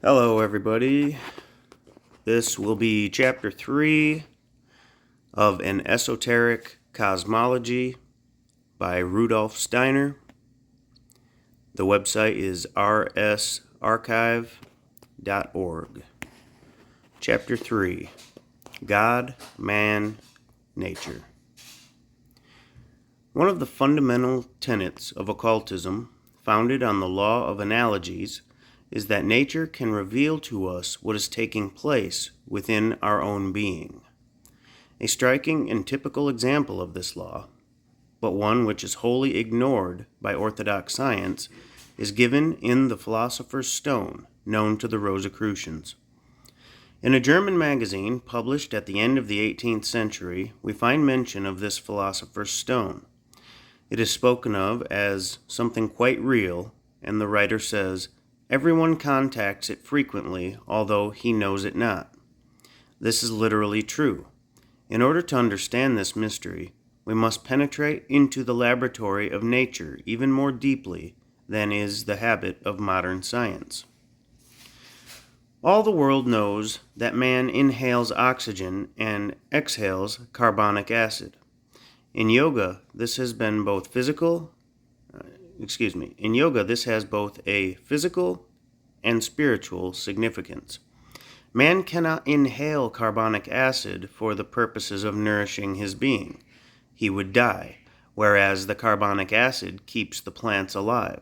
Hello, everybody. This will be Chapter 3 of An Esoteric Cosmology by Rudolf Steiner. The website is rsarchive.org. Chapter 3, God, Man, Nature. One of the fundamental tenets of occultism, founded on the law of analogies, is that nature can reveal to us what is taking place within our own being. A striking and typical example of this law, but one which is wholly ignored by orthodox science, is given in the Philosopher's Stone, known to the Rosicrucians. In a German magazine published at the end of the 18th century, we find mention of this Philosopher's Stone. It is spoken of as something quite real, and the writer says, "Everyone contacts it frequently, although he knows it not." This is literally true. In order to understand this mystery, we must penetrate into the laboratory of nature even more deeply than is the habit of modern science. All the world knows that man inhales oxygen and exhales carbonic acid. In yoga, this has both a physical and spiritual significance. Man cannot inhale carbonic acid for the purposes of nourishing his being. He would die, whereas the carbonic acid keeps the plants alive.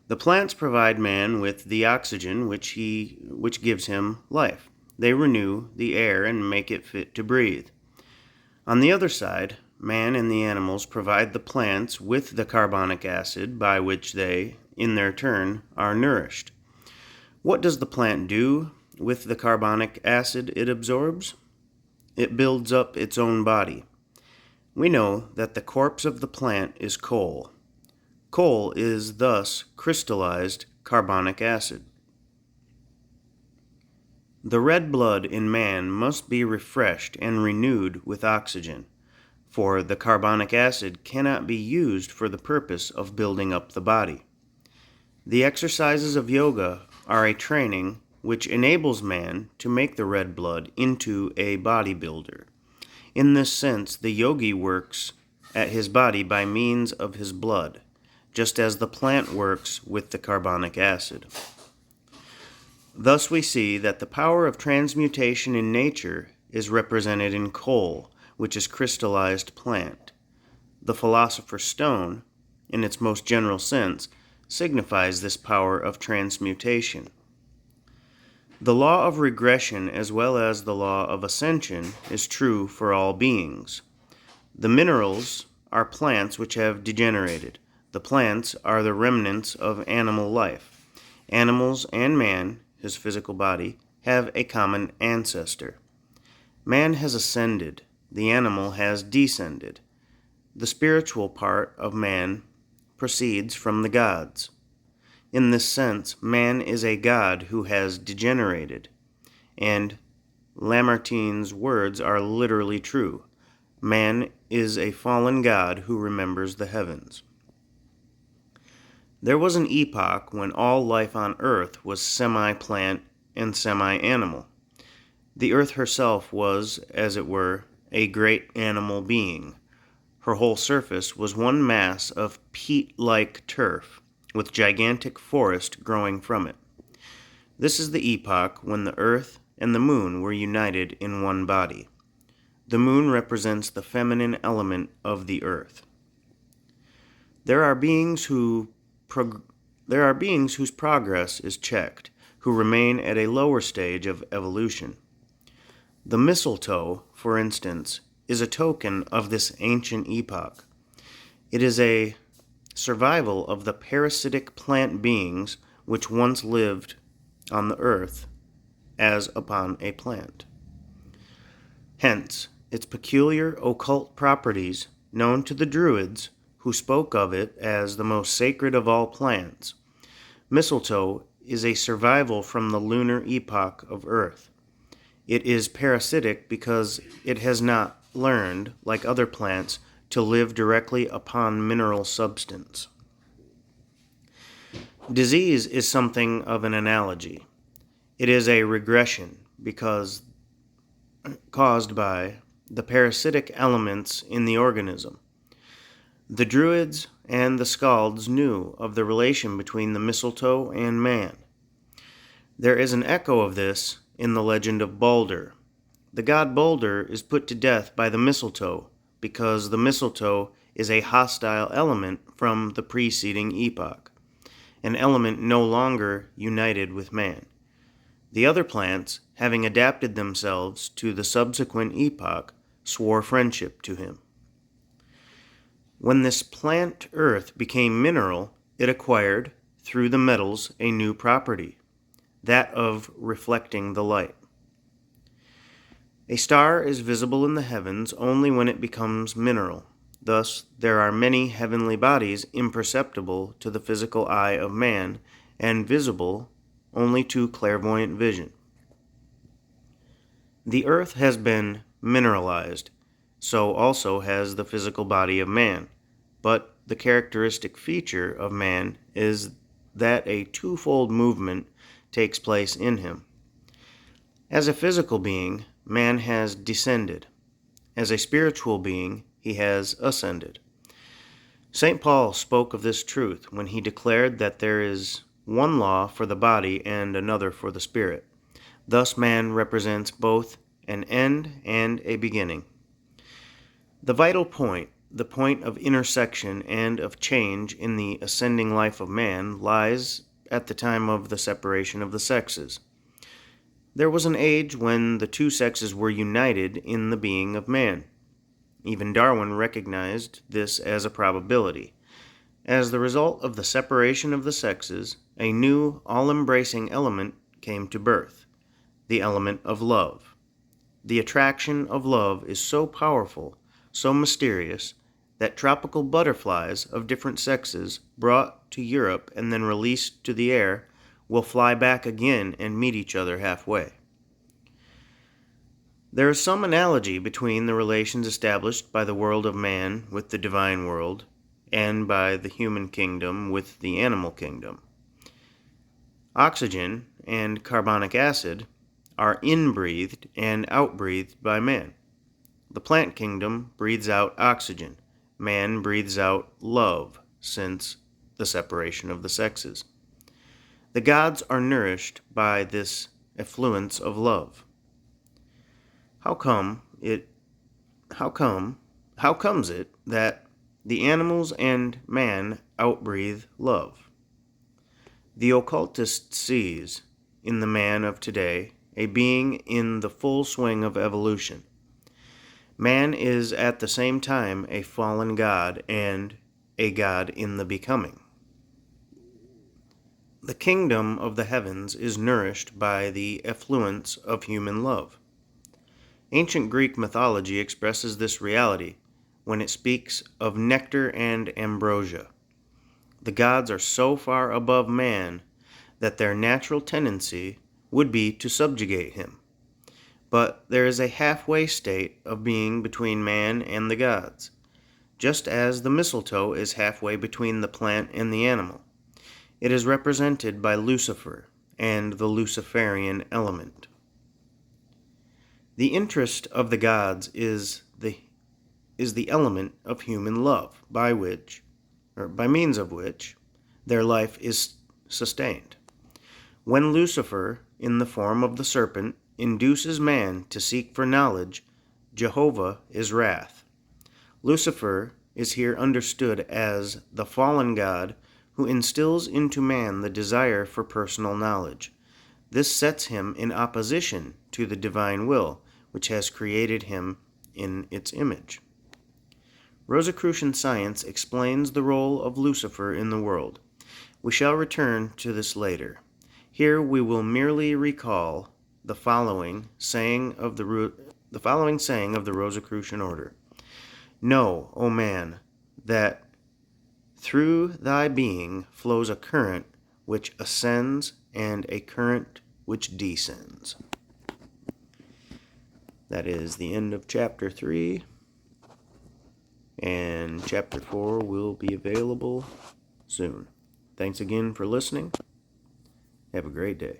The plants provide man with the oxygen which gives him life. They renew the air and make it fit to breathe. On the other side, man and the animals provide the plants with the carbonic acid by which they, in their turn, are nourished. What does the plant do with the carbonic acid it absorbs? It builds up its own body. We know that the corpse of the plant is coal. Coal is thus crystallized carbonic acid. The red blood in man must be refreshed and renewed with oxygen, for the carbonic acid cannot be used for the purpose of building up the body. The exercises of yoga are a training which enables man to make the red blood into a bodybuilder. In this sense, the yogi works at his body by means of his blood, just as the plant works with the carbonic acid. Thus we see that the power of transmutation in nature is represented in coal, which is crystallized plant. The Philosopher's Stone, in its most general sense, signifies this power of transmutation. The law of regression as well as the law of ascension is true for all beings. The minerals are plants which have degenerated. The plants are the remnants of animal life. Animals and man, his physical body, have a common ancestor. Man has ascended. The animal has descended. The spiritual part of man proceeds from the gods. In this sense, man is a god who has degenerated, and Lamartine's words are literally true. Man is a fallen god who remembers the heavens. There was an epoch when all life on earth was semi-plant and semi-animal. The earth herself was, as it were, a great animal being. Her whole surface was one mass of peat-like turf, with gigantic forest growing from it. This is the epoch when the earth and the moon were united in one body. The moon represents the feminine element of the earth. There are beings whose progress is checked, who remain at a lower stage of evolution. The mistletoe, for instance, is a token of this ancient epoch. It is a survival of the parasitic plant beings which once lived on the earth as upon a plant. Hence, its peculiar occult properties, known to the Druids, who spoke of it as the most sacred of all plants. Mistletoe is a survival from the lunar epoch of Earth. It is parasitic because it has not learned, like other plants, to live directly upon mineral substance. Disease is something of an analogy. It is a regression because caused by the parasitic elements in the organism. The Druids and the Skalds knew of the relation between the mistletoe and man. There is an echo of this in the legend of Balder. The god Balder is put to death by the mistletoe because the mistletoe is a hostile element from the preceding epoch, an element no longer united with man. The other plants, having adapted themselves to the subsequent epoch, swore friendship to him. When this plant earth became mineral, it acquired, through the metals, a new property, that of reflecting the light. A star is visible in the heavens only when it becomes mineral. Thus, there are many heavenly bodies imperceptible to the physical eye of man and visible only to clairvoyant vision. The earth has been mineralized, so also has the physical body of man, but the characteristic feature of man is that a twofold movement takes place in him. As a physical being, man has descended. As a spiritual being, he has ascended. St. Paul spoke of this truth when he declared that there is one law for the body and another for the spirit. Thus man represents both an end and a beginning. The vital point, the point of intersection and of change in the ascending life of man, lies at the time of the separation of the sexes. There was an age when the two sexes were united in the being of man. Even Darwin recognized this as a probability. As the result of the separation of the sexes, a new, all-embracing element came to birth, the element of love. The attraction of love is so powerful, so mysterious, that tropical butterflies of different sexes, brought to Europe and then released to the air, will fly back again and meet each other halfway. There is some analogy between the relations established by the world of man with the divine world, and by the human kingdom with the animal kingdom. Oxygen and carbonic acid are inbreathed and outbreathed by man. The plant kingdom breathes out oxygen. Man breathes out love, since the separation of the sexes. The gods are nourished by this effluence of love. How comes it that the animals and man outbreathe love? The occultist sees in the man of today a being in the full swing of evolution. Man is at the same time a fallen god and a god in the becoming. The kingdom of the heavens is nourished by the effluence of human love. Ancient Greek mythology expresses this reality when it speaks of nectar and ambrosia. The gods are so far above man that their natural tendency would be to subjugate him. But there is a halfway state of being between man and the gods, just as the mistletoe is halfway between the plant and the animal. It is represented by Lucifer and the Luciferian element. The interest of the gods is the element of human love, by means of which their life is sustained. When Lucifer, in the form of the serpent, induces man to seek for knowledge, Jehovah is wrath. Lucifer is here understood as the fallen god who instills into man the desire for personal knowledge. This sets him in opposition to the divine will, which has created him in its image. Rosicrucian science explains the role of Lucifer in the world. We shall return to this later. Here we will merely recall the following saying of the Rosicrucian order. Know, O man, that through thy being flows a current which ascends and a current which descends. That is the end of Chapter 3, and Chapter 4 will be available soon. Thanks again for listening. Have a great day.